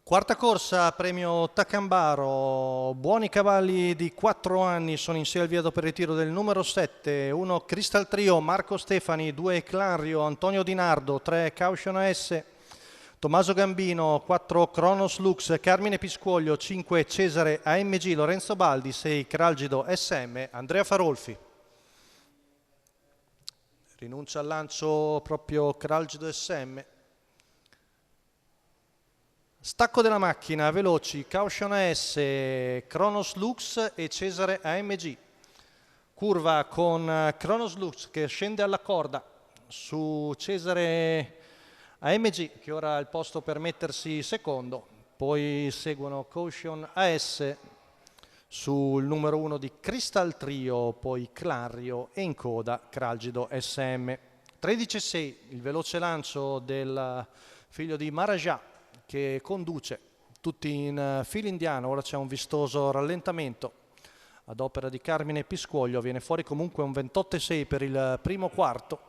Quarta corsa, premio Taccambaro, buoni cavalli di 4 anni sono in sé al via per il ritiro del numero 7, 1 Crystal Trio, Marco Stefani, 2 Clario, Antonio Di Nardo, 3 Caution S, Tommaso Gambino, 4 Kronos Lux, Carmine Piscuoglio, 5 Cesare AMG, Lorenzo Baldi, 6 Cralgido SM, Andrea Farolfi. Rinuncia al lancio proprio Cralgido SM. Stacco della macchina, veloci, Caution AS, Kronos Lux e Cesare AMG. Curva con Kronos Lux che scende alla corda su Cesare AMG che ora ha il posto per mettersi secondo. Poi seguono Caution AS sul numero 1 di Crystal Trio, poi Clario e in coda Cralgido SM. 13-6 il veloce lancio del figlio di Maharaja che conduce tutti in fila indiano. Ora c'è un vistoso rallentamento ad opera di Carmine Piscuoglio, viene fuori comunque un 28-6 per il primo quarto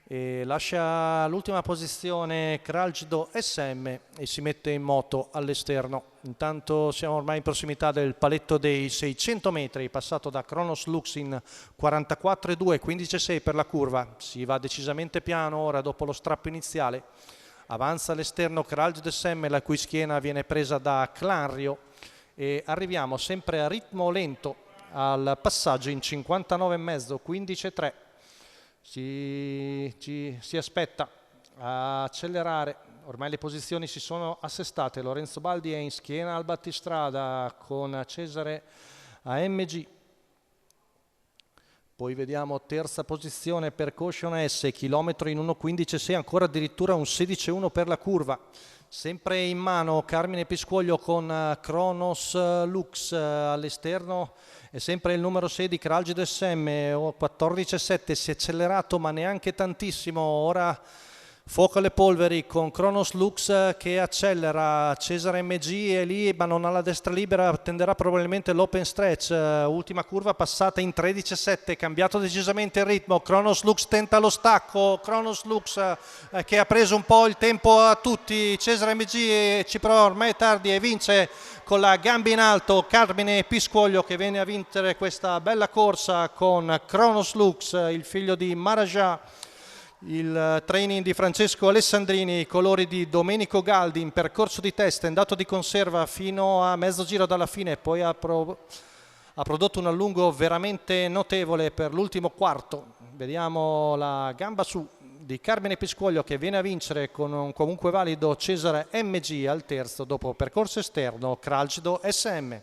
e lascia l'ultima posizione Cralgido SM e si mette in moto all'esterno. Intanto siamo ormai in prossimità del paletto dei 600 metri, passato da Kronos Lux in 44,2, 15,6 per la curva. Si va decisamente piano ora dopo lo strappo iniziale. Avanza all'esterno Cralgido SM, la cui schiena viene presa da Clario e arriviamo sempre a ritmo lento al passaggio in 59,5, 15,3. Si aspetta a accelerare, ormai le posizioni si sono assestate. Lorenzo Baldi è in schiena al battistrada con Cesare AMG. Poi vediamo terza posizione per Caution S, chilometro in 1.15,6, ancora addirittura un 16,1 per la curva. Sempre in mano Carmine Piscuoglio con Kronos Lux all'esterno e sempre il numero 6 di Cralgido SM, 14,7, si è accelerato ma neanche tantissimo. Ora fuoco alle polveri con Kronos Lux che accelera, Cesare MG è lì ma non ha la destra libera, tenderà probabilmente l'open stretch. Ultima curva passata in 13,7, cambiato decisamente il ritmo. Kronos Lux tenta lo stacco, Kronos Lux che ha preso un po' il tempo a tutti. Cesare MG ci prova, ormai è tardi e vince con la gamba in alto Carmine Piscuoglio che viene a vincere questa bella corsa con Kronos Lux, il figlio di Maharaja. Il training di Francesco Alessandrini, i colori di Domenico Galdi, in percorso di test, è andato di conserva fino a mezzo giro dalla fine, poi ha prodotto un allungo veramente notevole per l'ultimo quarto. Vediamo la gamba su di Carmine Piscuoglio che viene a vincere con un comunque valido Cesare MG al terzo dopo percorso esterno Cralgido SM.